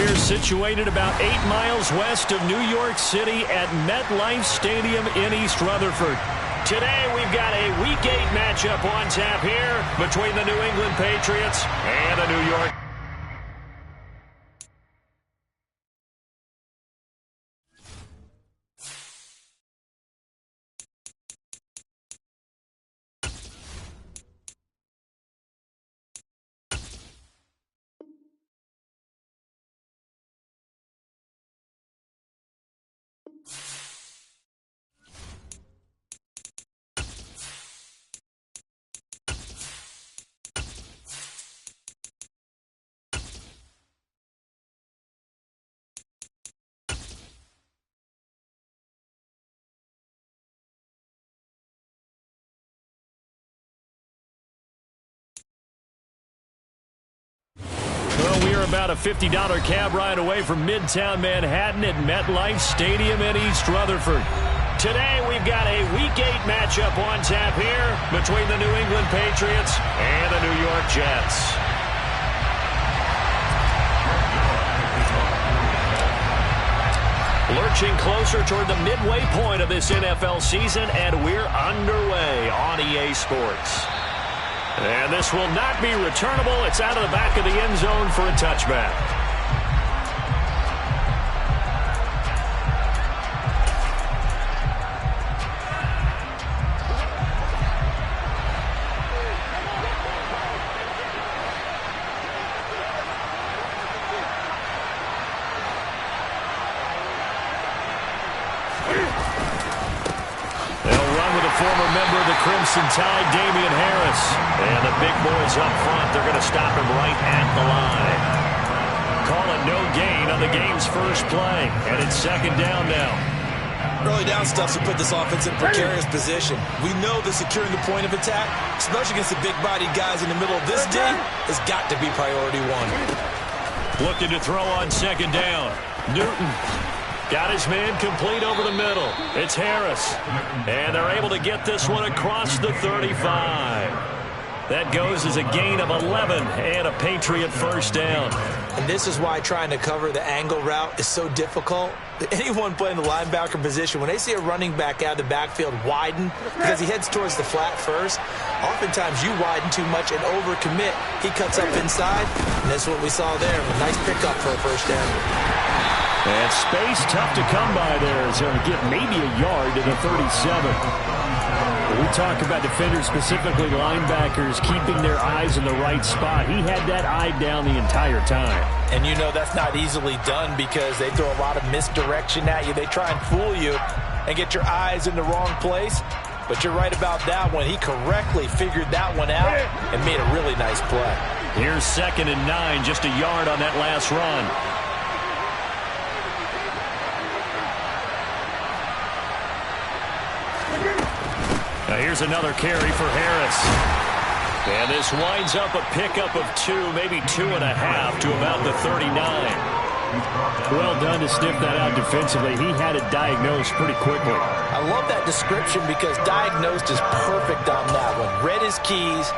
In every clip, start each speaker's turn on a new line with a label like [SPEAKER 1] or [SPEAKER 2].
[SPEAKER 1] We're situated about 8 miles west of New York City at MetLife Stadium in East Rutherford. Today we've got a Week 8 matchup on tap here between the New England Patriots and the New York. Well, we are about a $50 cab ride away from Midtown Manhattan at MetLife Stadium in East Rutherford. Today, we've got a Week 8 matchup on tap here between the New England Patriots and the New York Jets. Lurching closer toward the midway point of this NFL season, and we're underway on EA Sports. And this will not be returnable. It's out of the back of the end zone for a touchback. Former member of the Crimson Tide, Damian Harris. And the big boys up front, they're going to stop him right at the line. Call it no gain on the game's first play. And it's second down now.
[SPEAKER 2] Early down stuff to put this offense in a precarious position. We know that securing the point of attack, especially against the big-bodied guys in the middle of this D, has got to be priority one.
[SPEAKER 1] Looking to throw on second down. Newton. Got his man complete over the middle. It's Harris. And they're able to get this one across the 35. That goes as a gain of 11 and a Patriot first down.
[SPEAKER 2] And this is why trying to cover the angle route is so difficult. Anyone playing the linebacker position, when they see a running back out of the backfield widen because he heads towards the flat first, oftentimes you widen too much and overcommit. He cuts up inside, and that's what we saw there. A nice pickup for a first down.
[SPEAKER 1] And space tough to come by there as they'll get maybe a yard to the 37. We talk about defenders, specifically linebackers, keeping their eyes in the right spot. He had that eye down the entire time.
[SPEAKER 2] And you know that's not easily done because they throw a lot of misdirection at you. They try and fool you and get your eyes in the wrong place. But you're right about that one. He correctly figured that one out and made a really nice play.
[SPEAKER 1] Here's 2nd and 9, just a yard on that last run. Now here's another carry for Harris. And this winds up a pickup of 2, maybe 2.5 to about the 39. Well done to sniff that out defensively. He had it diagnosed pretty quickly.
[SPEAKER 2] I love that description because diagnosed is perfect on that one. Read his keys,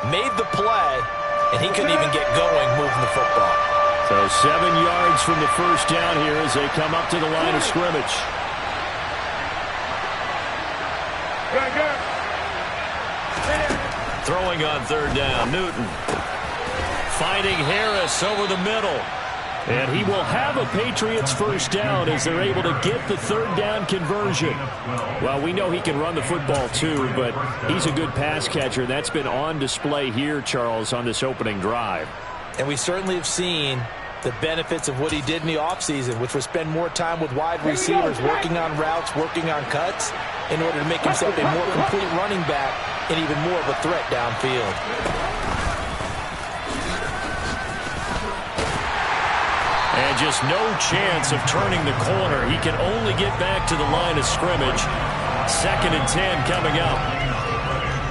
[SPEAKER 2] made the play, and he couldn't even get going moving the football.
[SPEAKER 1] So 7 yards from the first down here as they come up to the line of scrimmage. Throwing on third down, Newton. Finding Harris over the middle. And he will have a Patriots first down as they're able to get the third down conversion. Well, we know he can run the football too, but he's a good pass catcher. That's been on display here, Charles, on this opening drive.
[SPEAKER 2] And we certainly have seen the benefits of what he did in the offseason, which was spend more time with wide receivers, working on routes, working on cuts, in order to make himself a more complete running back and even more of a threat downfield.
[SPEAKER 1] And just no chance of turning the corner. He can only get back to the line of scrimmage. 2nd and 10 coming up.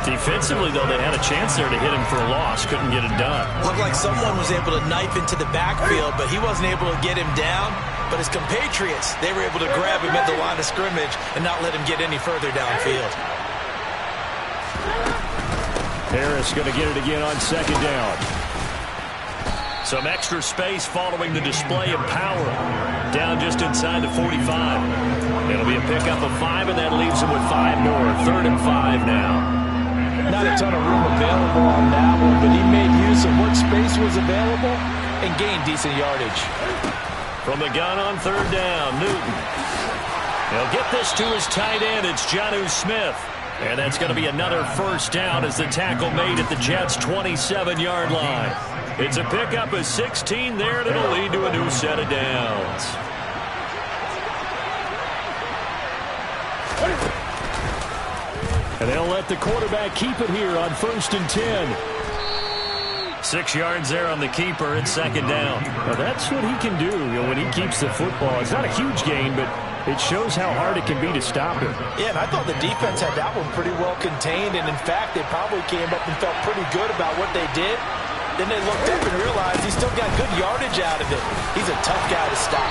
[SPEAKER 1] Defensively, though, they had a chance there to hit him for a loss. Couldn't get it done.
[SPEAKER 2] Looked like someone was able to knife into the backfield, but he wasn't able to get him down. But his compatriots, they were able to grab him at the line of scrimmage and not let him get any further downfield.
[SPEAKER 1] Harris going to get it again on second down. Some extra space following the display of power. Down just inside the 45. It'll be a pickup of 5, and that leaves him with 5 more. 3rd and 5 now.
[SPEAKER 2] Not a ton of room available on that one, but he made use of what space was available and gained decent yardage.
[SPEAKER 1] From the gun on 3rd down, Newton. He'll get this to his tight end. It's Jonnu Smith. And that's going to be another 1st down as the tackle made at the Jets' 27-yard line. It's a pickup of 16 there, and it'll lead to a new set of downs. And they'll let the quarterback keep it here on 1st and 10. 6 yards there on the keeper. It's 2nd down.
[SPEAKER 3] Well, that's what he can do when he keeps the football. It's not a huge gain, but it shows how hard it can be to stop him.
[SPEAKER 2] Yeah, and I thought the defense had that one pretty well contained, and in fact, they probably came up and felt pretty good about what they did. Then they looked up and realized he still got good yardage out of it. He's a tough guy to stop.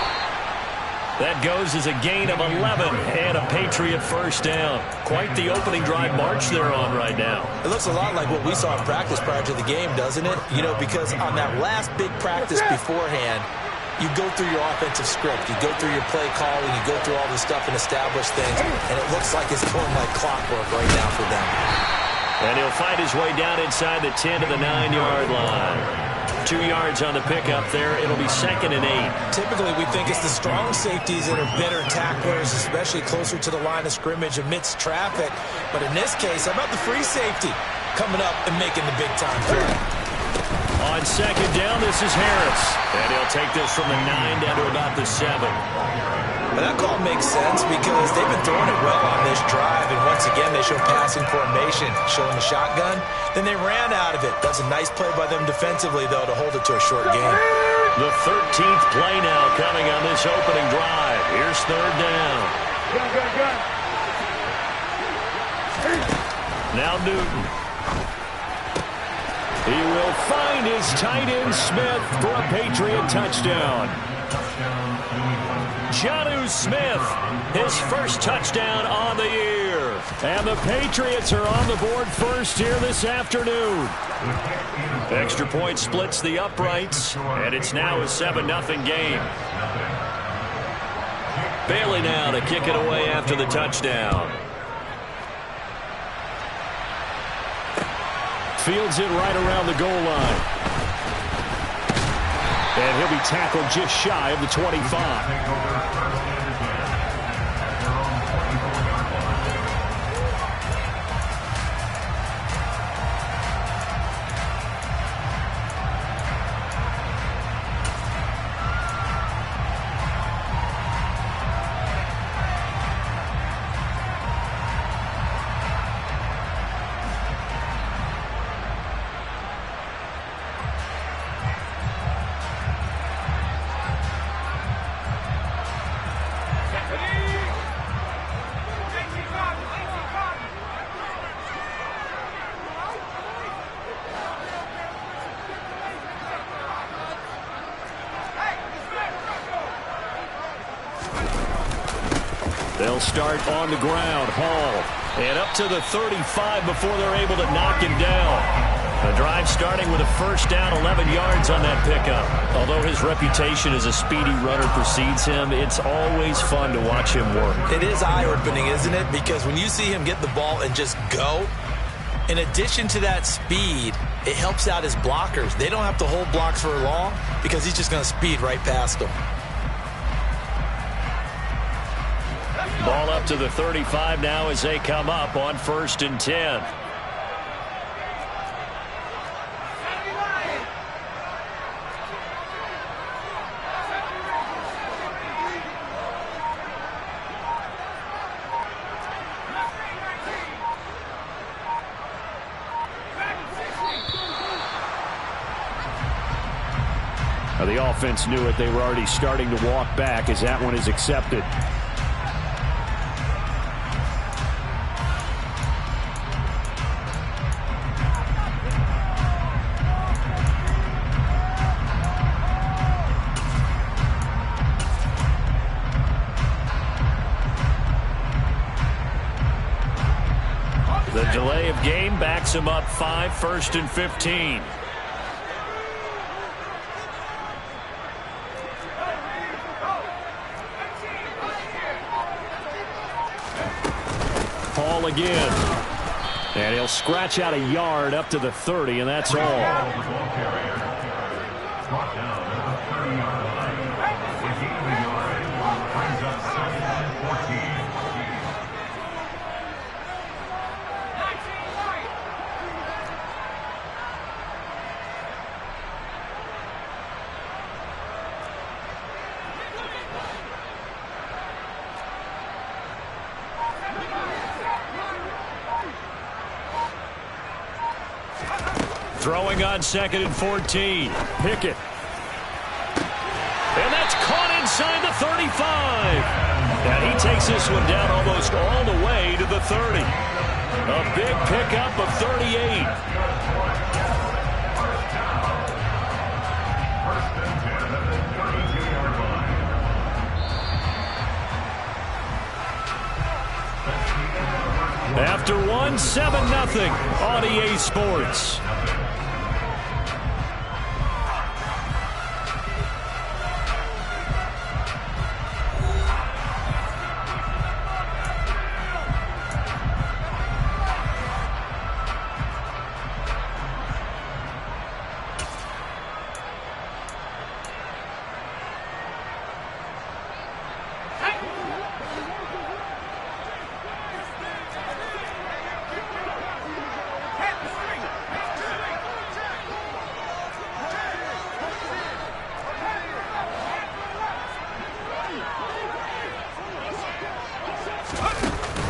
[SPEAKER 1] That goes as a gain of 11 and a Patriot 1st down. Quite the opening drive march they're on right now.
[SPEAKER 2] It looks a lot like what we saw in practice prior to the game, doesn't it? You know, because on that last big practice beforehand, you go through your offensive script. You go through your play calling. You go through all this stuff and establish things. And it looks like it's going like clockwork right now for them.
[SPEAKER 1] And he'll find his way down inside the 10 to the 9-yard line. 2 yards on the pickup there. It'll be 2nd and 8.
[SPEAKER 2] Typically, we think it's the strong safeties that are better tacklers, especially closer to the line of scrimmage amidst traffic. But in this case, how about the free safety coming up and making the big-time play?
[SPEAKER 1] On 2nd down, this is Harris. And he'll take this from the 9 down to about the 7.
[SPEAKER 2] But that call makes sense because they've been throwing it well on this drive, and once again they show passing formation, showing the shotgun. Then they ran out of it. That's a nice play by them defensively, though, to hold it to a short game.
[SPEAKER 1] The 13th play now coming on this opening drive. Here's 3rd down. Now Newton. He will find his tight end Smith for a Patriot touchdown. Jonnu Smith, his 1st touchdown on the year. And the Patriots are on the board first here this afternoon. Extra point splits the uprights, and it's now a 7-0 game. Bailey now to kick it away after the touchdown.
[SPEAKER 3] Fields it right around the goal line. And he'll be tackled just shy of the 25. They'll start on the ground. Hall. And up to the 35 before they're able to knock him down. The drive starting with a 1st down, 11 yards on that pickup. Although his reputation as a speedy runner precedes him, it's always fun to watch him work.
[SPEAKER 2] It is eye-opening, isn't it? Because when you see him get the ball and just go, in addition to that speed, it helps out his blockers. They don't have to hold blocks for long because he's just going to speed right past them.
[SPEAKER 1] Ball up to the 35 now as they come up on 1st and 10.
[SPEAKER 3] Now the offense knew it. They were already starting to walk back as that one is accepted.
[SPEAKER 1] The delay of game backs him up 5, 1st and 15. Hall again. And he'll scratch out a yard up to the 30, and that's all. Throwing on 2nd and 14. Pickett. And that's caught inside the 35. And he takes this one down almost all the way to the 30. A big pickup of 38. After one, 7-0 on EA Sports.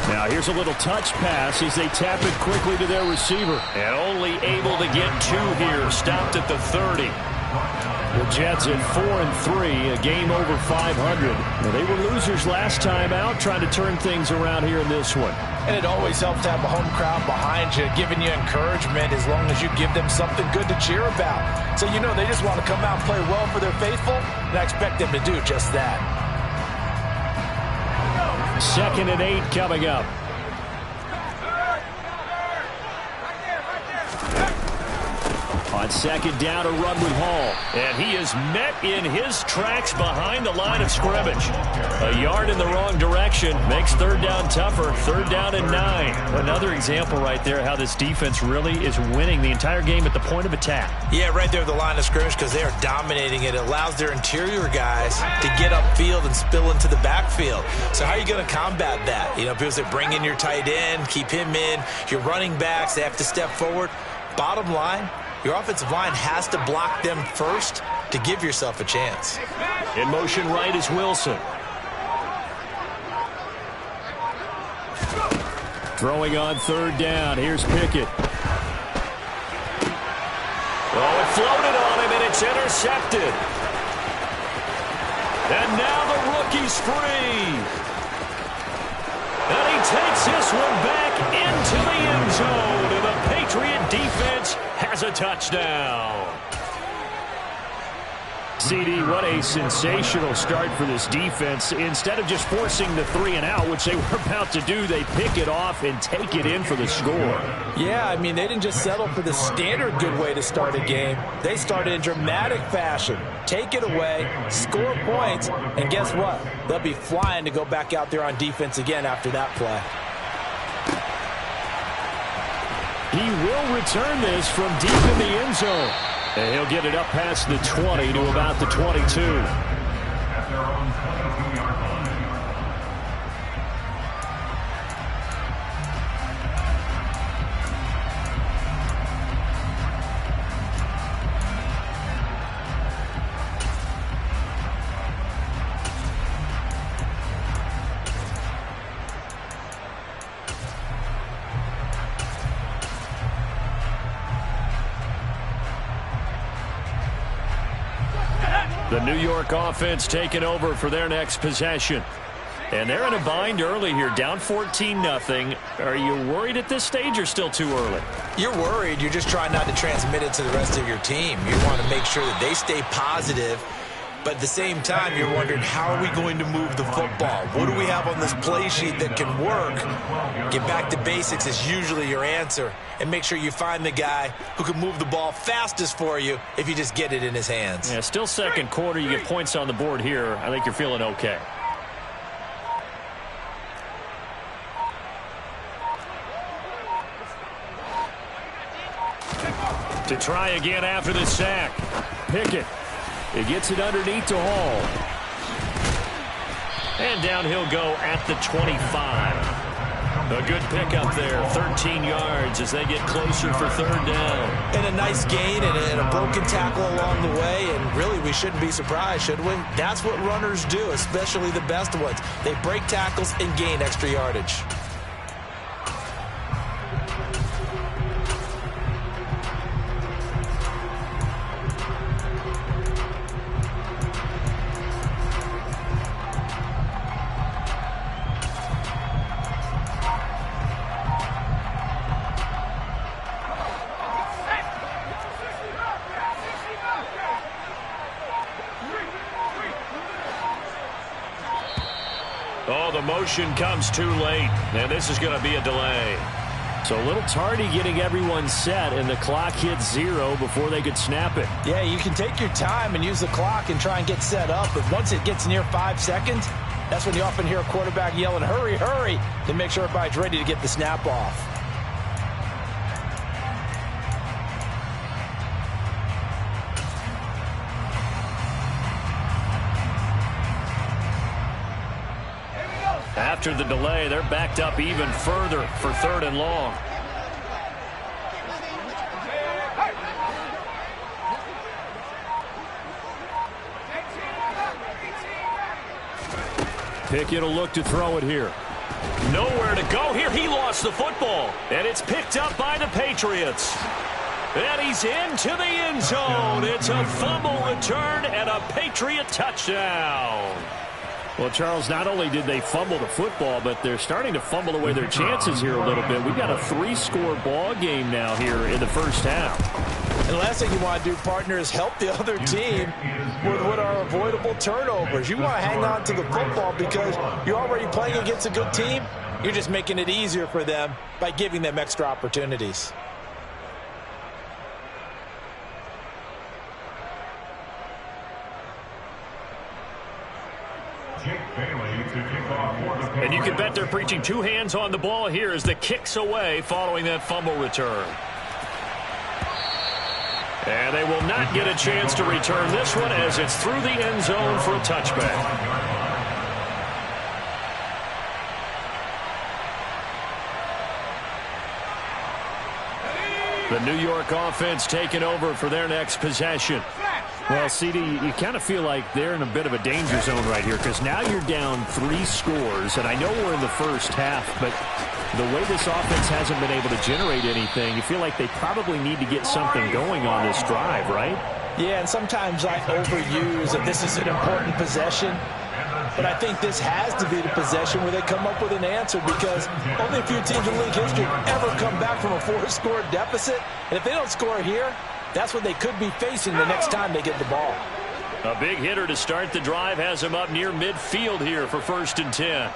[SPEAKER 1] Now here's a little touch pass as they tap it quickly to their receiver. And only able to get 2 here. Stopped at the 30. The Jets at 4-3, a game over 500. Now, they were losers last time out, trying to turn things around here in this one.
[SPEAKER 2] And it always helps to have a home crowd behind you, giving you encouragement as long as you give them something good to cheer about. So you know they just want to come out and play well for their faithful, and I expect them to do just that.
[SPEAKER 1] 2nd and 8 coming up. On 2nd down, a run with Hall. And he is met in his tracks behind the line of scrimmage. A yard in the wrong direction makes 3rd down tougher. 3rd down and 9. Another example right there how this defense really is winning the entire game at the point of attack.
[SPEAKER 2] Yeah, right there at the line of scrimmage because they are dominating it. It allows their interior guys to get upfield and spill into the backfield. So how are you going to combat that? You know, people say bring in your tight end, keep him in. Your running backs, they have to step forward. Bottom line, your offensive line has to block them first to give yourself a chance.
[SPEAKER 1] In motion right is Wilson. Throwing on 3rd down. Here's Pickett. Oh, it floated on him, and it's intercepted. And now the rookie's free. And he takes this one back into the end zone. And the Patriot defense has a touchdown. CD, what a sensational start for this defense. Instead of just forcing the 3-and-out, which they were about to do, they pick it off and take it in for the score.
[SPEAKER 2] Yeah, I mean, they didn't just settle for the standard good way to start a game. They started in dramatic fashion. Take it away, score points, and guess what? They'll be flying to go back out there on defense again after that play.
[SPEAKER 1] He will return this from deep in the end zone. And he'll get it up past the 20 to about the 22. The New York offense taking over for their next possession. And they're in a bind early here, down 14-0. Are you worried at this stage or still too early?
[SPEAKER 2] You're worried. You're just trying not to transmit it to the rest of your team. You want to make sure that they stay positive. But at the same time, you're wondering, how are we going to move the football? What do we have on this play sheet that can work? Get back to basics is usually your answer. And make sure you find the guy who can move the ball fastest for you if you just get it in his hands.
[SPEAKER 1] Yeah, still second quarter. You get points on the board here. I think you're feeling okay. To try again after the sack. Pickett. He gets it underneath to Hall. And down he'll go at the 25. A good pickup there, 13 yards as they get closer for third down.
[SPEAKER 2] And a nice gain and a broken tackle along the way, and really we shouldn't be surprised, should we? That's what runners do, especially the best ones. They break tackles and gain extra yardage.
[SPEAKER 1] Oh, the motion comes too late, and this is going to be a delay. So a little tardy getting everyone set, and the clock hits 0 before they could snap it.
[SPEAKER 2] Yeah, you can take your time and use the clock and try and get set up, but once it gets near 5 seconds, that's when you often hear a quarterback yelling, hurry, hurry, to make sure everybody's ready to get the snap off.
[SPEAKER 1] After the delay, they're backed up even further for third and long. Pickett will look to throw it here. Nowhere to go here. He lost the football. And it's picked up by the Patriots. And he's into the end zone. It's a fumble return and a Patriot touchdown. Well, Charles, not only did they fumble the football, but they're starting to fumble away their chances here a little bit. We've got a 3-score ball game now here in the first half.
[SPEAKER 2] And the last thing you want to do, partner, is help the other team with what are avoidable turnovers. You want to hang on to the football because you're already playing against a good team. You're just making it easier for them by giving them extra opportunities.
[SPEAKER 1] And you can bet they're preaching 2 hands on the ball here as the kick's away following that fumble return. And they will not get a chance to return this one as it's through the end zone for a touchback. The New York offense taking over for their next possession. Well, CD, you kind of feel like they're in a bit of a danger zone right here because now you're down 3 scores, and I know we're in the first half, but the way this offense hasn't been able to generate anything, you feel like they probably need to get something going on this drive, right?
[SPEAKER 2] Yeah, and sometimes I overuse that this is an important possession, but I think this has to be the possession where they come up with an answer because only a few teams in league history ever come back from a 4-score deficit, and if they don't score here, that's what they could be facing the next time they get the ball.
[SPEAKER 1] A big hitter to start the drive has him up near midfield here for 1st and 10.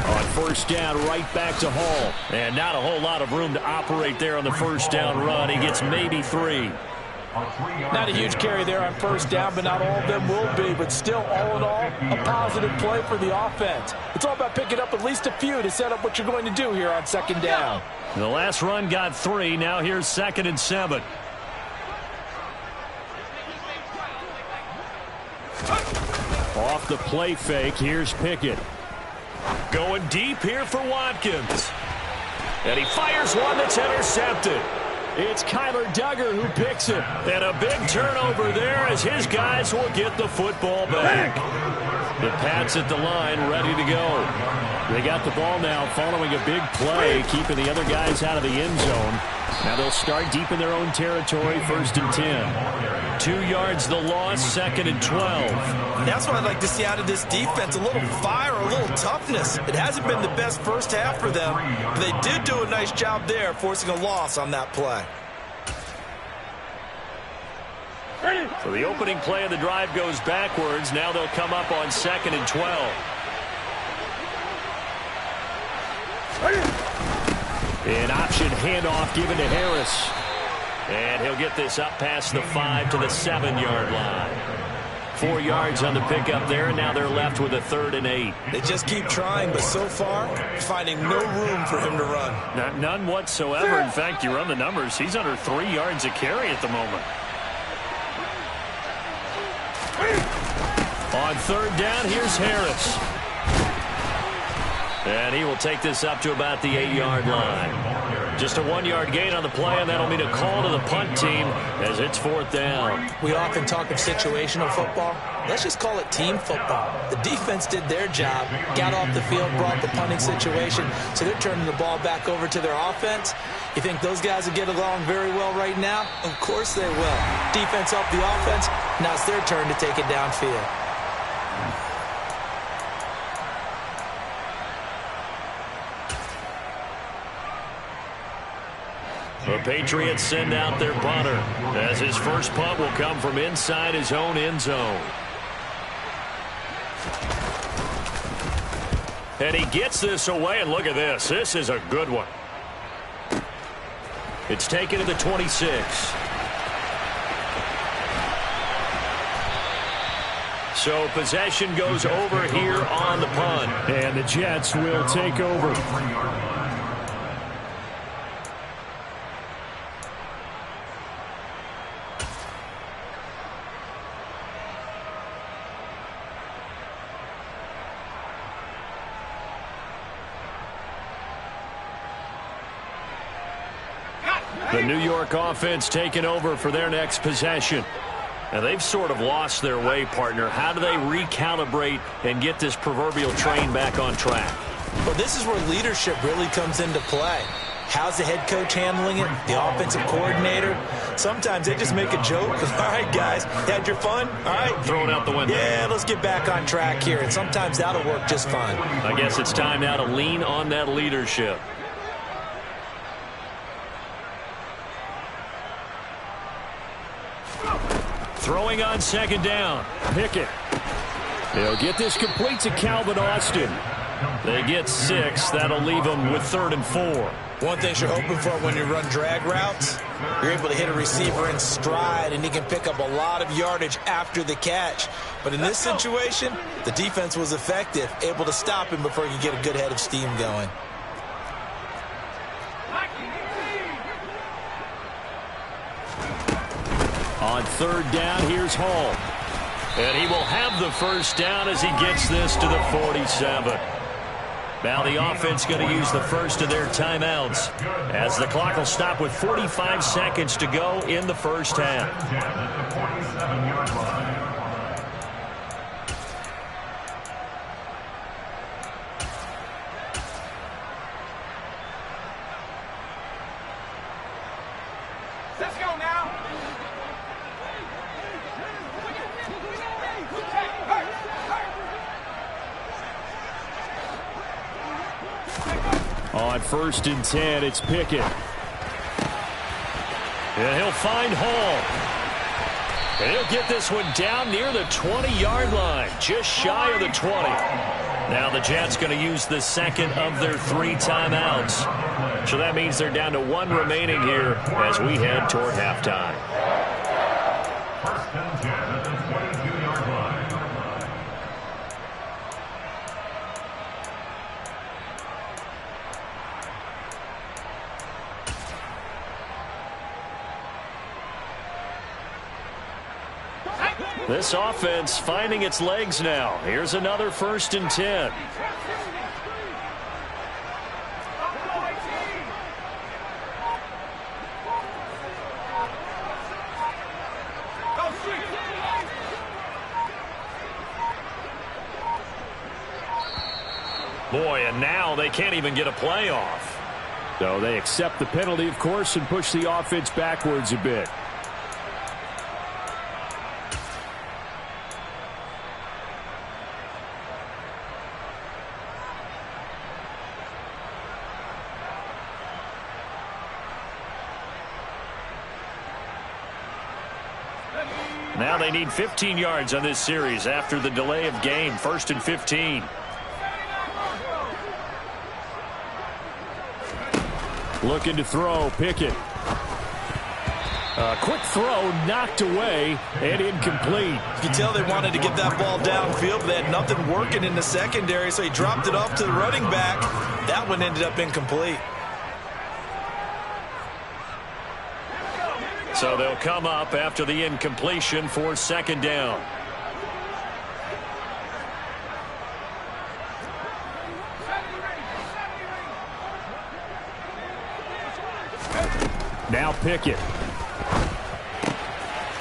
[SPEAKER 1] On 1st down, right back to Hall. And not a whole lot of room to operate there on the 1st down run. He gets maybe 3.
[SPEAKER 2] Not a huge carry there on 1st down, but not all of them will be. But still, all in all, a positive play for the offense. It's all about picking up at least a few to set up what you're going to do here on 2nd down.
[SPEAKER 1] The last run got 3. Now here's 2nd and 7. Off the play fake, here's Pickett. Going deep here for Watkins. And he fires one that's intercepted. It's Kyler Duggar who picks it. And a big turnover there as his guys will get the football back. The Pats at the line ready to go. They got the ball now following a big play, keeping the other guys out of the end zone. Now they'll start deep in their own territory, 1st and 10. 2 yards the loss, 2nd and 12.
[SPEAKER 2] That's what I'd like to see out of this defense, a little fire, a little toughness. It hasn't been the best first half for them, but they did do a nice job there, forcing a loss on that play.
[SPEAKER 1] So the opening play of the drive goes backwards. Now they'll come up on 2nd and 12. An option handoff given to Harris. And he'll get this up past the 5 to the 7-yard line. 4 yards on the pickup there, and now they're left with a 3rd and 8.
[SPEAKER 2] They just keep trying, but so far, finding no room for him to run.
[SPEAKER 3] None whatsoever. In fact, you run the numbers, he's under 3 yards a carry at the moment.
[SPEAKER 1] On 3rd down, here's Harris. And he will take this up to about the 8-yard line. Just a 1-yard gain on the play, and that'll mean a call to the punt team as it's 4th down.
[SPEAKER 2] We often talk of situational football. Let's just call it team football. The defense did their job, got off the field, brought the punting situation, so they're turning the ball back over to their offense. You think those guys will get along very well right now? Of course they will. Defense helped the offense. Now it's their turn to take it downfield.
[SPEAKER 1] The Patriots send out their punter as his first punt will come from inside his own end zone. And he gets this away, and look at this. This is a good one. It's taken to the 26. So possession goes over here on the punt.
[SPEAKER 3] And the Jets will take over.
[SPEAKER 1] The New York offense taking over for their next possession. Now, they've sort of lost their way, partner. How do they recalibrate and get this proverbial train back on track?
[SPEAKER 2] Well, this is where leadership really comes into play. How's the head coach handling it? The offensive coordinator? Sometimes they just make a joke. All right, guys, had your fun? All right.
[SPEAKER 1] Throw it out the window.
[SPEAKER 2] Yeah, let's get back on track here. And sometimes that'll work just fine.
[SPEAKER 1] I guess it's time now to lean on that leadership. Throwing on 2nd down. Pickett. They'll get this complete to Calvin Austin. They get 6. That'll leave them with 3rd and 4.
[SPEAKER 2] One thing you're hoping for when you run drag routes, you're able to hit a receiver in stride, and he can pick up a lot of yardage after the catch. But in this situation, the defense was effective, able to stop him before he could get a good head of steam going.
[SPEAKER 1] On 3rd down, here's Hall. And he will have the first down as he gets this to the 47. Now the offense going to use the first of their timeouts as the clock will stop with 45 seconds to go in the first half.
[SPEAKER 4] Let's go now.
[SPEAKER 1] On 1st and 10, it's Pickett. And he'll find Hall. And he'll get this one down near the 20-yard line, just shy of the 20. Now the Jets going to use the second of their 3 timeouts. So that means they're down to 1 remaining here as we head toward halftime. This offense finding its legs now. Here's another 1st and 10. Boy, and now they can't even get a play off.
[SPEAKER 3] So they accept the penalty, of course, and push the offense backwards a bit.
[SPEAKER 1] Now they need 15 yards on this series after the delay of game. 1st and 15. Looking to throw, Pickett. A quick throw knocked away and incomplete.
[SPEAKER 2] You can tell they wanted to get that ball downfield, but they had nothing working in the secondary, so he dropped it off to the running back. That one ended up incomplete.
[SPEAKER 3] So they'll come up after the incompletion for second down.
[SPEAKER 1] Now Pickett.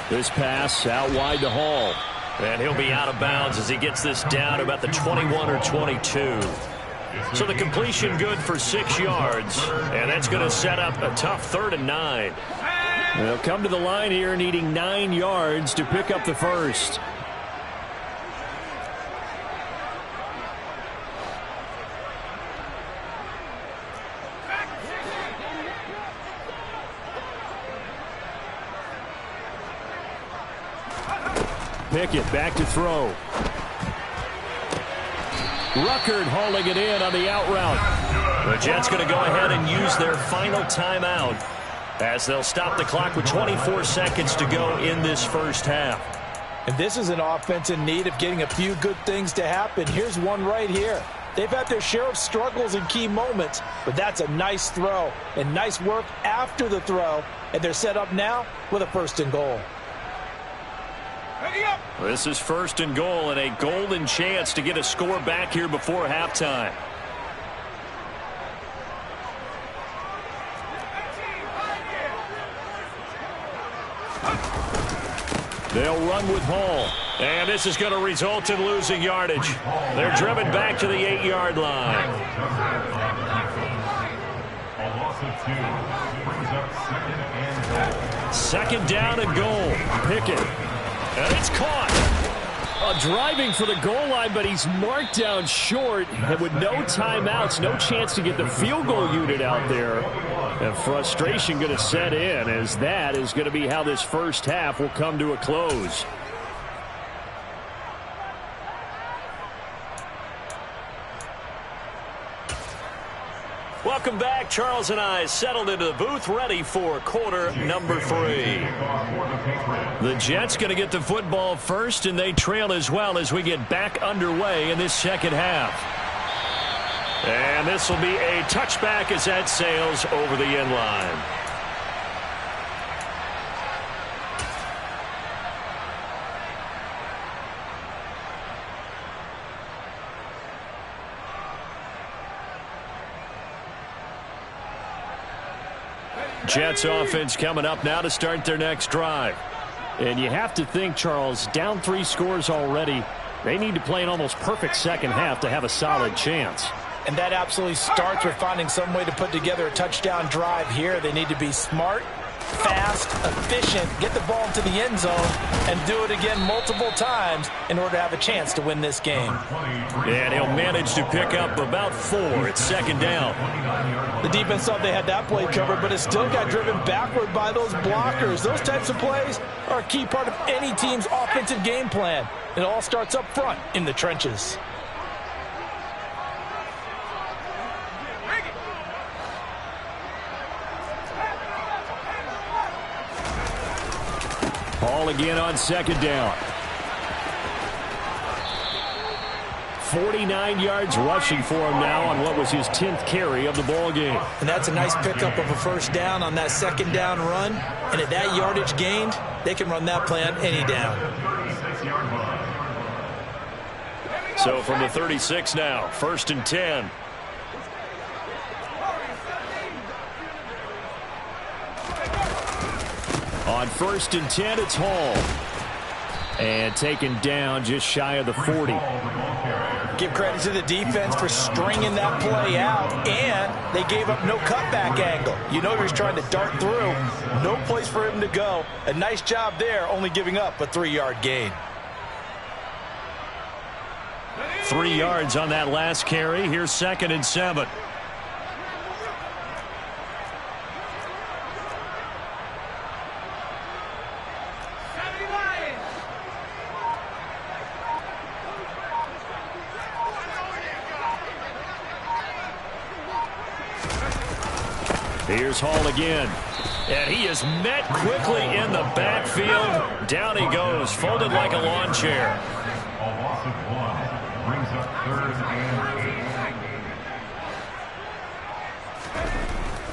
[SPEAKER 1] This pass out wide to Hall.
[SPEAKER 3] And he'll be out of bounds as he gets this down about the 21 or 22. So the completion good for 6 yards. And that's going to set up a tough 3rd and 9.
[SPEAKER 1] They'll come to the line here needing 9 yards to pick up the first. Pickett back to throw. Ruckert hauling it in on the out route.
[SPEAKER 3] The Jets going to go ahead and use their final timeout as they'll stop the clock with 24 seconds to go in this first half.
[SPEAKER 2] And this is an offense in need of getting a few good things to happen. Here's one right here. They've had their share of struggles in key moments, but that's a nice throw and nice work after the throw. And they're set up now with a 1st and goal.
[SPEAKER 3] This is 1st and goal and a golden chance to get a score back here before halftime.
[SPEAKER 1] They'll run with Hall.
[SPEAKER 3] And this is going to result in losing yardage. They're driven back to the 8-yard line.
[SPEAKER 1] Second down and goal. Pickett.
[SPEAKER 3] And it's caught.
[SPEAKER 1] Driving for the goal line, but he's marked down short. And with no timeouts, no chance to get the field goal unit out there. And frustration going to set in, as that is going to be how this first half will come to a close.
[SPEAKER 3] Welcome back. Charles and I settled into the booth, ready for quarter number 3.
[SPEAKER 1] The Jets going to get the football first, and they trail as well as we get back underway in this second half.
[SPEAKER 3] And this will be a touchback as that sails over the end line.
[SPEAKER 1] Jets offense coming up now to start their next drive. And you have to think, Charles, down 3 scores already. They need to play an almost perfect second half to have a solid chance.
[SPEAKER 2] And that absolutely starts with finding some way to put together a touchdown drive here. They need to be smart, fast, efficient, get the ball into the end zone, and do it again multiple times in order to have a chance to win this game.
[SPEAKER 3] And he'll manage to pick up about 4. It's second down.
[SPEAKER 2] The defense thought they had that play covered, but it still got driven backward by those blockers. Those types of plays are a key part of any team's offensive game plan. It all starts up front in the trenches.
[SPEAKER 1] Hall again on second down. 49 yards rushing for him now on what was his 10th carry of the ball game.
[SPEAKER 2] And that's a nice pickup of a first down on that second down run. And at that yardage gained, they can run that play on any down.
[SPEAKER 3] So from the 36 now, 1st and 10.
[SPEAKER 1] On 1st and 10, it's Hall. And taken down just shy of the 40.
[SPEAKER 2] Give credit to the defense for stringing that play out, and they gave up no cutback angle. You know he was trying to dart through. No place for him to go. A nice job there, only giving up a 3-yard gain.
[SPEAKER 3] 3 yards on that last carry. Here's 2nd and 7.
[SPEAKER 1] Here's Hall again. And he is met quickly in the backfield. Down he goes, folded like a lawn chair.
[SPEAKER 5] A loss of 1 brings up 3rd and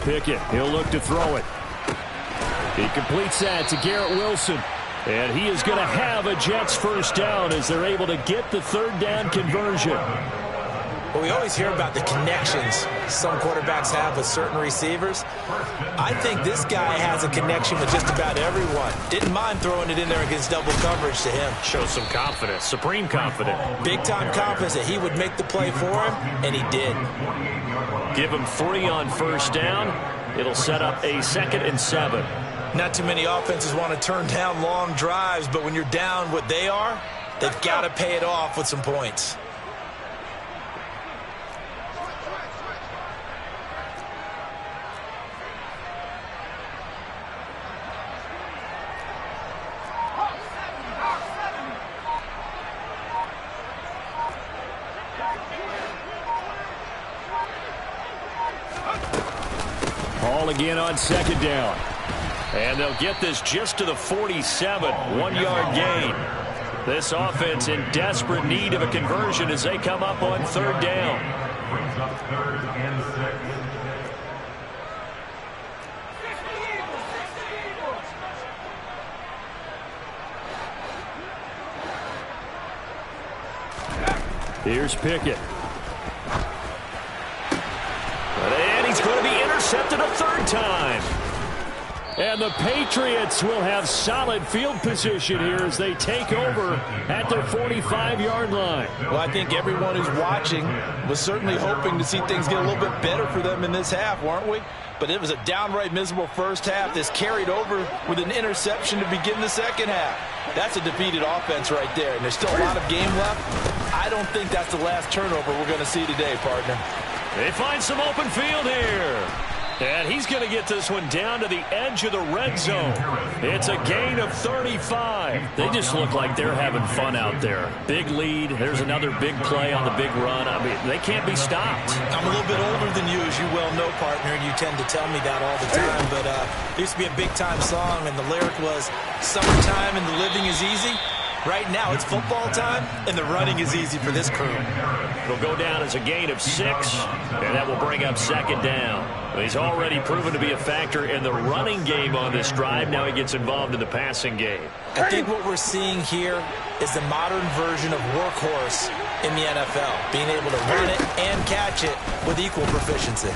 [SPEAKER 5] 8.
[SPEAKER 1] Pickett, he'll look to throw it. He completes that to Garrett Wilson. And he is going to have a Jets first down as they're able to get the 3rd down conversion.
[SPEAKER 2] Well, we always hear about the connections some quarterbacks have with certain receivers. I think this guy has a connection with just about everyone. Didn't mind throwing it in there against double coverage to him.
[SPEAKER 1] Shows some confidence, supreme confidence.
[SPEAKER 2] Big-time confidence that he would make the play for him, and he did.
[SPEAKER 1] Give him 3 on first down. It'll set up a 2nd and 7.
[SPEAKER 2] Not too many offenses want to turn down long drives, but when you're down what they are, they've got to pay it off with some points.
[SPEAKER 1] Ball again on 2nd down. And they'll get this just to the 47, 1-yard gain. This offense in desperate need of a conversion as they come up on 3rd down.
[SPEAKER 5] Brings up 3rd and 6.
[SPEAKER 1] Here's Pickett. And he's going to be intercepted a 3rd time. And the Patriots will have solid field position here as they take over at their 45-yard line.
[SPEAKER 6] Well, I think everyone who's watching was certainly hoping to see things get a little bit better for them in this half, weren't we? But it was a downright miserable first half. This carried over with an interception to begin the second half. That's a defeated offense right there, and there's still a lot of game left. I don't think that's the last turnover we're going to see today, partner.
[SPEAKER 1] They find some open field here. And he's going to get this one down to the edge of the red zone. It's a gain of 35. They just look like they're having fun out there. Big lead. There's another big play on the big run. I mean, they can't be stopped.
[SPEAKER 2] I'm a little bit older than you, as you well know, partner, and you tend to tell me that all the time. But there used to be a big-time song, and the lyric was, "Summertime and the living is easy." Right now, it's football time, and the running is easy for this crew.
[SPEAKER 1] It'll go down as a gain of 6, and that will bring up 2nd down. He's already proven to be a factor in the running game on this drive. Now he gets involved in the passing game.
[SPEAKER 2] I think what we're seeing here is the modern version of workhorse in the NFL, being able to run it and catch it with equal proficiency.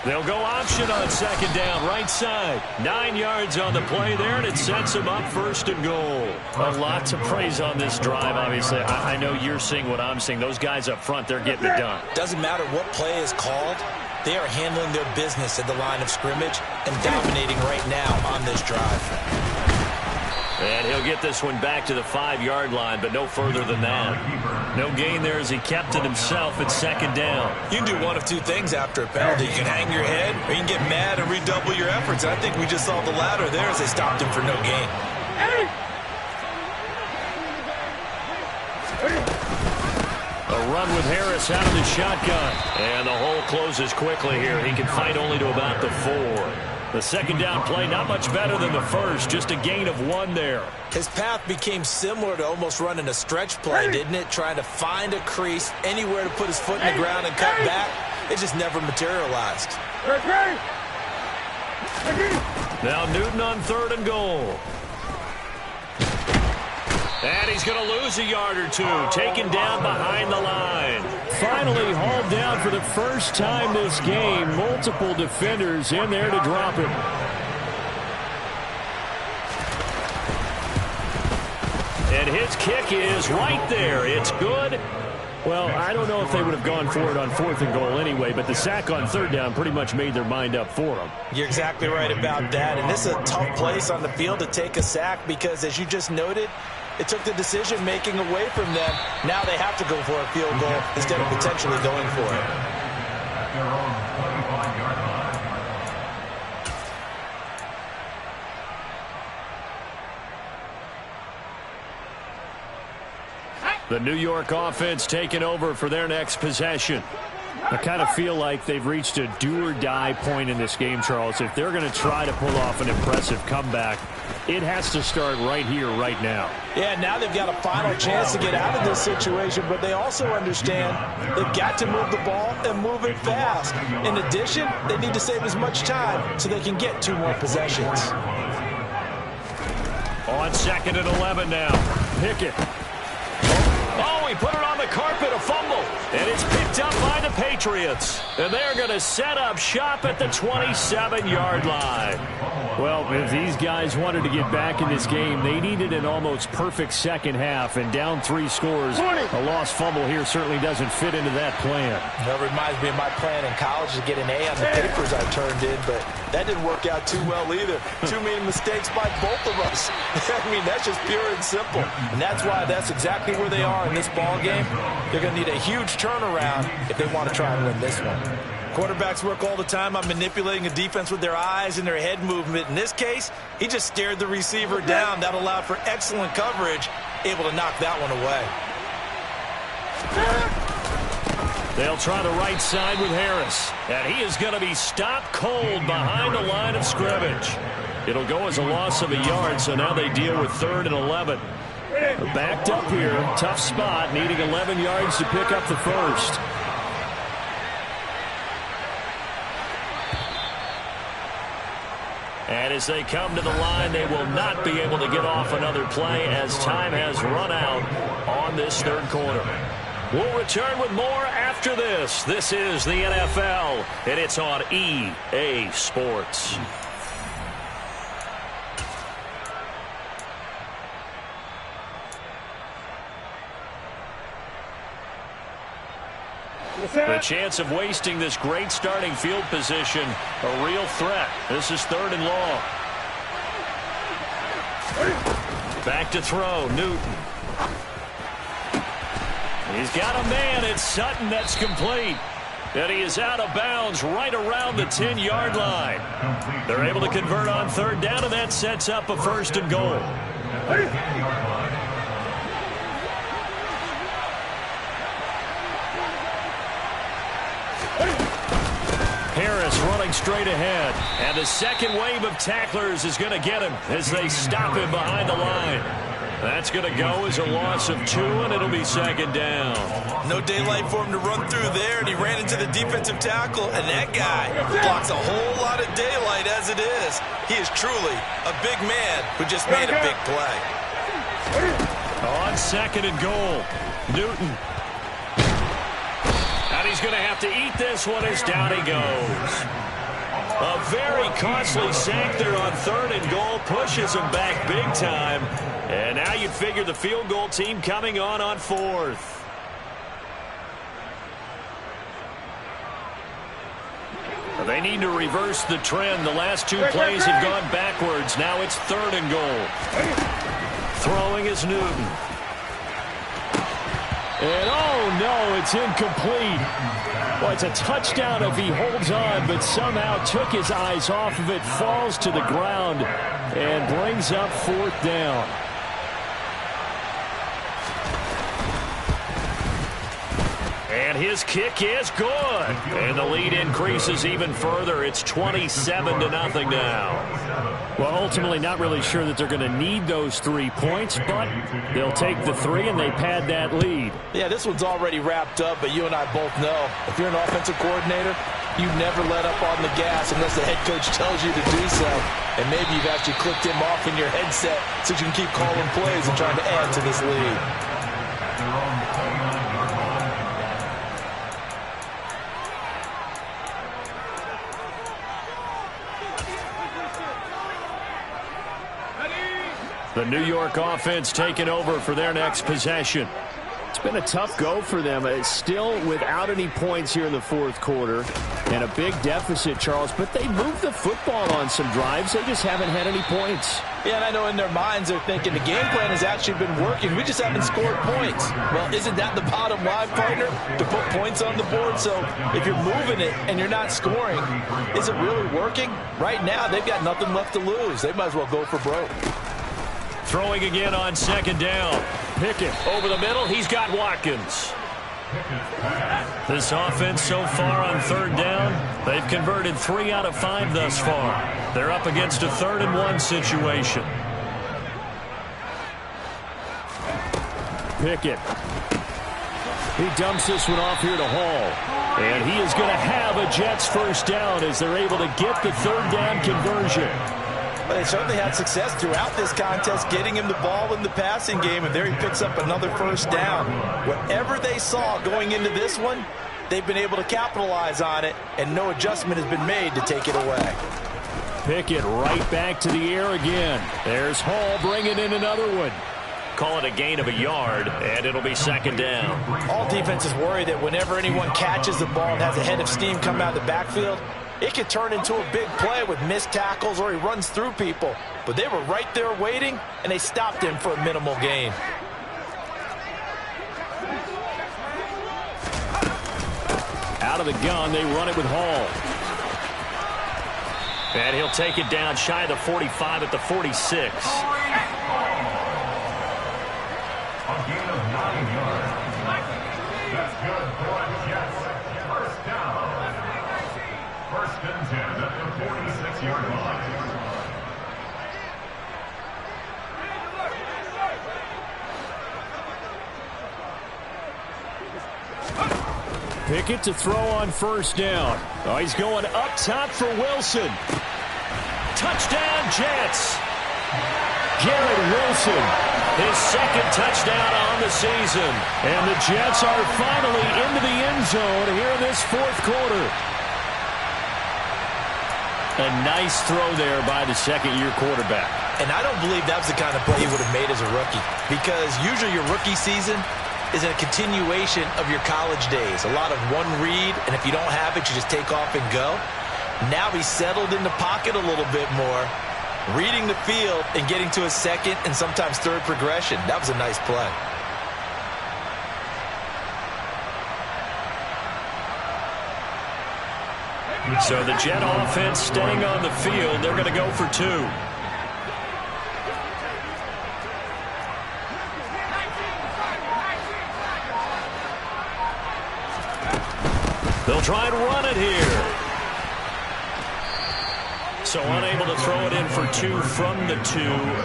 [SPEAKER 1] They'll go option on 2nd down, right side. 9 yards on the play there, and it sets them up 1st and goal. A lot to praise on this drive, obviously. I know you're seeing what I'm seeing. Those guys up front, they're getting it done.
[SPEAKER 2] Doesn't matter what play is called. They are handling their business at the line of scrimmage and dominating right now on this drive.
[SPEAKER 1] And he'll get this one back to the 5-yard line, but no further than that. No gain there as he kept it himself at 2nd down.
[SPEAKER 2] You can do one of two things after a penalty. You can hang your head, or you can get mad and redouble your efforts. I think we just saw the latter there as they stopped him for no gain.
[SPEAKER 1] A run with Harris out of the shotgun. And the hole closes quickly here. He can fight only to about the 4. The 2nd down play, not much better than the first. Just a gain of 1 there.
[SPEAKER 2] His path became similar to almost running a stretch play, didn't it? Trying to find a crease, anywhere to put his foot in the ground and cut back. It just never materialized.
[SPEAKER 1] Now Newton on 3rd and goal. And he's going to lose a yard or 2. Taken down behind the line. Finally hauled down for the first time this game. Multiple defenders in there to drop him. And his kick is right there. It's good. Well, I don't know if they would have gone for it on 4th and goal anyway, but the sack on 3rd down pretty much made their mind up for them.
[SPEAKER 2] You're exactly right about that. And this is a tough place on the field to take a sack because, as you just noted, it took the decision-making away from them. Now they have to go for a field goal instead of potentially going for it.
[SPEAKER 1] The New York offense taking over for their next possession. I kind of feel like they've reached a do-or-die point in this game, Charles. If they're going to try to pull off an impressive comeback, it has to start right here, right now.
[SPEAKER 6] Yeah, now they've got a final chance to get out of this situation, but they also understand they've got to move the ball and move it fast. In addition, they need to save as much time so they can get 2 more possessions.
[SPEAKER 1] On 2nd and 11 now. Pickett. Oh, he put it on the carpet, a fumble. And it's picked up by the Patriots. And they're going to set up shop at the 27-yard line. Well, if these guys wanted to get back in this game, they needed an almost perfect second half. And down 3 scores, a lost fumble here certainly doesn't fit into that plan.
[SPEAKER 2] That reminds me of my plan in college to get an A on the papers I turned in, but that didn't work out too well either. Too many mistakes by both of us. I mean, that's just pure and simple. And that's why that's exactly where they are in this ball game. They're going to need a huge turnaround if they want to try and win this one. Quarterbacks work all the time on manipulating a defense with their eyes and their head movement. In this case, he just stared the receiver down. That allowed for excellent coverage, able to knock that one away.
[SPEAKER 1] They'll try the right side with Harris. And he is going to be stopped cold behind the line of scrimmage. It'll go as a loss of a yard, so now they deal with 3rd and 11. They're backed up here. Tough spot, needing 11 yards to pick up the first. And as they come to the line, they will not be able to get off another play as time has run out on this 3rd quarter. We'll return with more after this. This is the NFL, and it's on EA Sports. The chance of wasting this great starting field position, a real threat. This is 3rd and long. Back to throw, Newton. He's got a man, it's Sutton, that's complete. And he is out of bounds right around the 10-yard line. They're able to convert on 3rd down, and that sets up a 1st and goal. Harris running straight ahead. And the second wave of tacklers is going to get him as they stop him behind the line. That's going to go as a loss of 2, and it'll be 2nd down.
[SPEAKER 2] No daylight for him to run through there, and he ran into the defensive tackle, and that guy blocks a whole lot of daylight as it is. He is truly a big man who just made a big play.
[SPEAKER 1] On 2nd and goal, Newton. And he's going to have to eat this one as down he goes. A very costly sack there on 3rd and goal. Pushes him back big time. And now you'd figure the field goal team coming on 4th. They need to reverse the trend. The last 2 plays have gone backwards. Now it's 3rd and goal. Throwing is Newton. And oh no, it's incomplete. Well, it's a touchdown if he holds on, but somehow took his eyes off of it, falls to the ground, and brings up 4th down. And his kick is good. And the lead increases even further. It's 27-0 now. Well, ultimately not really sure that they're going to need those 3 points, but they'll take the 3 and they pad that lead.
[SPEAKER 6] Yeah, this one's already wrapped up, but you and I both know if you're an offensive coordinator, you never let up on the gas unless the head coach tells you to do so. And maybe you've actually clicked him off in your headset so you can keep calling plays and trying to add to this lead.
[SPEAKER 1] The New York offense taking over for their next possession. It's been a tough go for them. It's still without any points here in the 4th quarter. And a big deficit, Charles. But they moved the football on some drives. They just haven't had any points.
[SPEAKER 6] Yeah, and I know in their minds they're thinking the game plan has actually been working. We just haven't scored points. Well, isn't that the bottom line, partner? To put points on the board. So if you're moving it and you're not scoring, is it really working? Right now, they've got nothing left to lose. They might as well go for broke.
[SPEAKER 1] Throwing again on 2nd down. Pickett over the middle. He's got Watkins. This offense so far on third down, they've converted 3 out of 5 thus far. They're up against a 3rd and 1 situation. Pickett. He dumps this one off here to Hall. And he is going to have a Jets first down as they're able to get the 3rd down conversion.
[SPEAKER 6] But they certainly had success throughout this contest getting him the ball in the passing game, and there he picks up another first down. Whatever they saw going into this one, they've been able to capitalize on it, and no adjustment has been made to take it away.
[SPEAKER 1] Pickett right back to the air again. There's Hall bringing in another one. Call it a gain of a yard, and it'll be 2nd down.
[SPEAKER 6] All defenses worry that whenever anyone catches the ball and has a head of steam come out of the backfield, it could turn into a big play with missed tackles or he runs through people. But they were right there waiting, and they stopped him for a minimal gain.
[SPEAKER 1] Out of the gun, they run it with Hall. And he'll take it down shy of the 45 at the 46.
[SPEAKER 5] A gain of 9 yards. That's good for the Jets. First down. 1st and 10 at the 46-yard line.
[SPEAKER 1] Pickett to throw on first down. Oh, he's going up top for Wilson. Touchdown, Jets. Garrett Wilson, his 2nd touchdown on the season. And the Jets are finally into the end zone here in this 4th quarter. A nice throw there by the 2nd-year quarterback.
[SPEAKER 6] And I don't believe that was the kind of play he would have made as a rookie, because usually your rookie season is a continuation of your college days. A lot of one read, and if you don't have it, you just take off and go. Now he's settled in the pocket a little bit more, reading the field and getting to a 2nd and sometimes 3rd progression. That was a nice play.
[SPEAKER 1] So the Jet offense staying on the field. They're going to go for 2. They'll try and run it here. So unable to throw it in for 2 from the 2.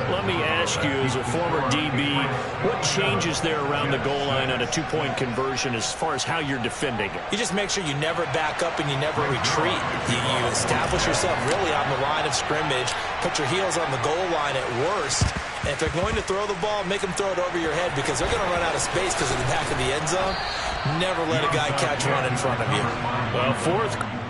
[SPEAKER 1] Let me ask you, as a former DB, what changes there around the goal line on a 2-point conversion as far as how you're defending it?
[SPEAKER 2] You just make sure you never back up and you never retreat. You establish yourself really on the line of scrimmage, put your heels on the goal line at worst. And if they're going to throw the ball, make them throw it over your head, because they're going to run out of space because of the back of the end zone. Never let a guy catch one in front of you.
[SPEAKER 1] Well, 4th.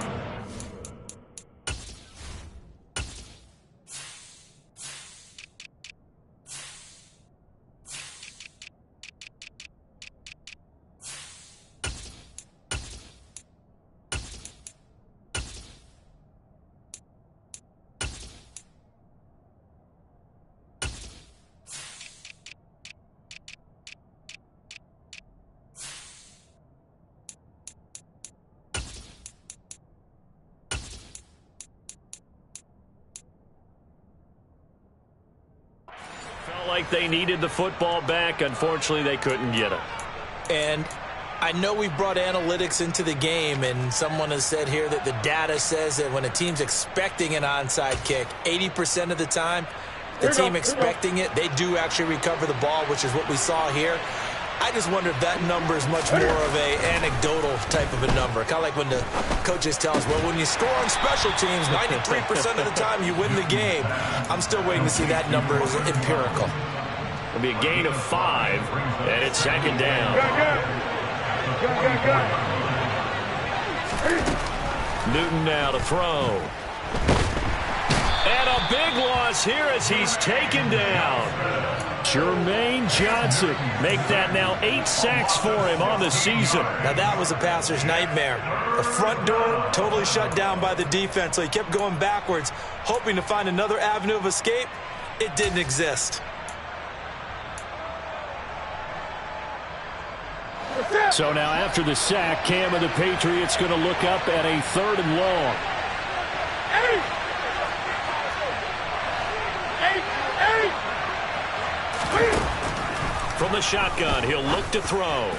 [SPEAKER 1] Like they needed the football back. Unfortunately, they couldn't get it.
[SPEAKER 2] And I know we've brought analytics into the game, and someone has said here that the data says that when a team's expecting an onside kick, 80% of the time, the team expecting it, they do actually recover the ball, which is what we saw here. I just wonder if that number is much more of a anecdotal type of a number. Kind of like when the coaches tell us, well, when you score on special teams, 93% of the time you win the game. I'm still waiting to see that number is empirical.
[SPEAKER 1] It'll be a gain of 5, and it's 2nd down. Newton now to throw. And a big loss here as he's taken down. Jermaine Johnson make that now 8 sacks for him on the season.
[SPEAKER 2] Now that was a passer's nightmare. The front door totally shut down by the defense, so he kept going backwards, hoping to find another avenue of escape. It didn't exist.
[SPEAKER 1] So now after the sack, Cam of the Patriots going to look up at a 3rd and long. From the shotgun, he'll look to throw.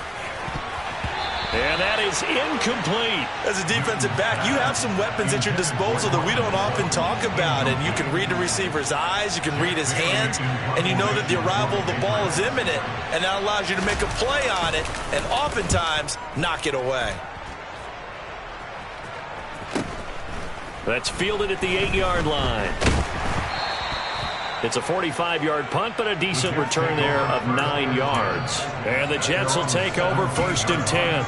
[SPEAKER 1] And that is incomplete.
[SPEAKER 2] As a defensive back, you have some weapons at your disposal that we don't often talk about. And you can read the receiver's eyes, you can read his hands, and you know that the arrival of the ball is imminent. And that allows you to make a play on it and oftentimes knock it away.
[SPEAKER 1] That's fielded at the 8-yard line. It's a 45-yard punt, but a decent return there of 9 yards. And the Jets will take over 1st and 10.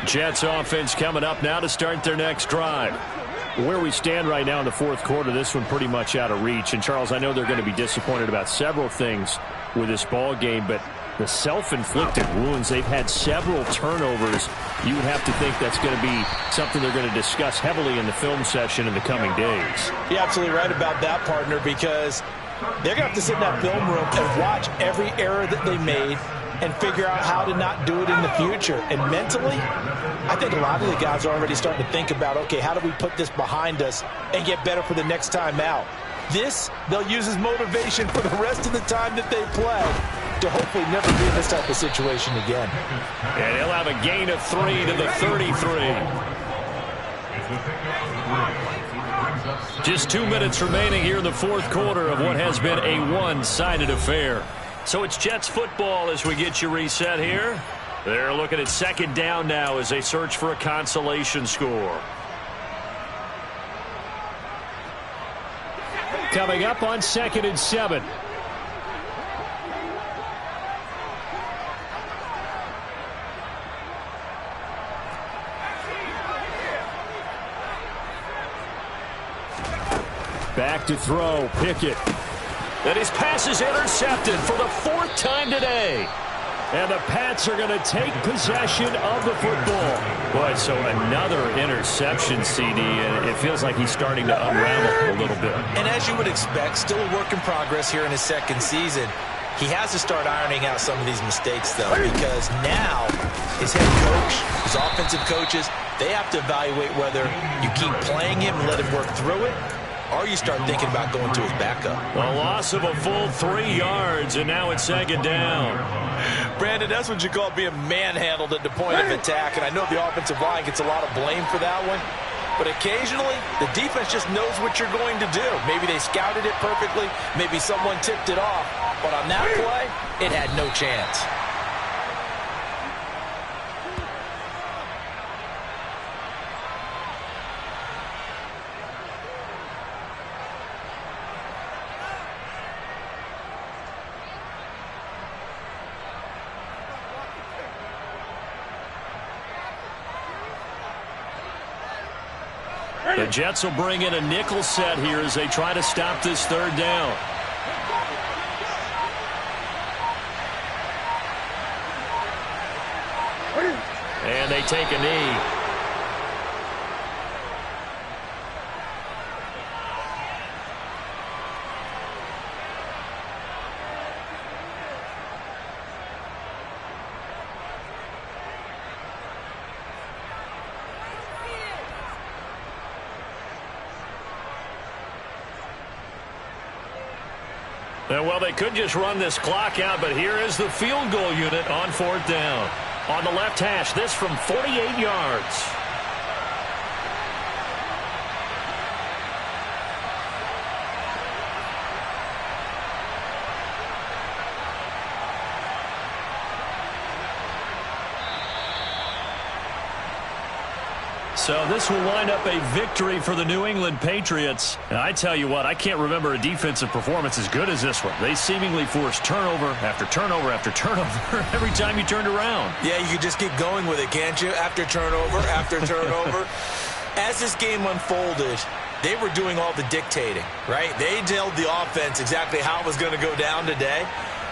[SPEAKER 1] Jets offense coming up now to start their next drive. Where we stand right now in the fourth quarter, this one pretty much out of reach. And, Charles, I know they're going to be disappointed about several things with this ball game, but the self-inflicted wounds, they've had several turnovers. You would have to think that's going to be something they're going to discuss heavily in the film session in the coming days.
[SPEAKER 6] You're absolutely right about that, partner, because they're going to have to sit in that film room and watch every error that they made and figure out how to not do it in the future. And mentally, I think a lot of the guys are already starting to think about, okay, how do we put this behind us and get better for the next time out? This, they'll use as motivation for the rest of the time that they play to hopefully never be in this type of situation again.
[SPEAKER 1] And he'll have a gain of 3 to the 33. Just 2 minutes remaining here in the fourth quarter of what has been a one-sided affair. So it's Jets football as we get you reset here. They're looking at 2nd down now as they search for a consolation score. Coming up on 2nd and 7. Back to throw, Pickett. And his pass is intercepted for the 4th time today. And the Pats are going to take possession of the football. Boy, so another interception, CD, and it feels like he's starting to unravel a little bit.
[SPEAKER 2] And as you would expect, still a work in progress here in his 2nd season. He has to start ironing out some of these mistakes, though, because now his head coach, his offensive coaches, they have to evaluate whether you keep playing him and let him work through it, or you start thinking about going to his backup.
[SPEAKER 1] A loss of a full 3 yards, and now it's 2nd down.
[SPEAKER 2] Brandon, that's what you call being manhandled at the point of attack, and I know the offensive line gets a lot of blame for that one, but occasionally the defense just knows what you're going to do. Maybe they scouted it perfectly, maybe someone tipped it off, but on that play, it had no chance.
[SPEAKER 1] The Jets will bring in a nickel set here as they try to stop this 3rd down. And they take a knee. Well, they could just run this clock out, but here is the field goal unit on 4th down. On the left hash, this from 48 yards. So this will wind up a victory for the New England Patriots. And I tell you what, I can't remember a defensive performance as good as this one. They seemingly forced turnover after turnover after turnover every time you turned around.
[SPEAKER 2] Yeah, you could just keep going with it, can't you? After turnover, after turnover. As this game unfolded, they were doing all the dictating, right? They told the offense exactly how it was going to go down today.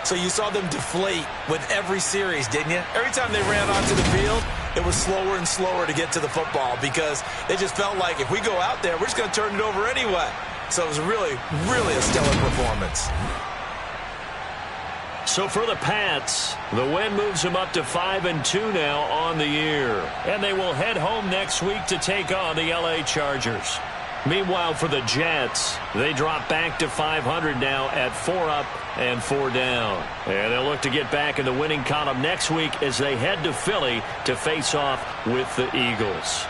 [SPEAKER 2] So you saw them deflate with every series, didn't you? Every time they ran onto the field, it was slower and slower to get to the football because they just felt like if we go out there, we're just going to turn it over anyway. So it was really, really a stellar performance.
[SPEAKER 1] So for the Pats, the win moves them up to 5-2 now on the year. And they will head home next week to take on the LA Chargers. Meanwhile, for the Jets, they drop back to 500 now at 4 up and 4 down. And they'll look to get back in the winning column next week as they head to Philly to face off with the Eagles.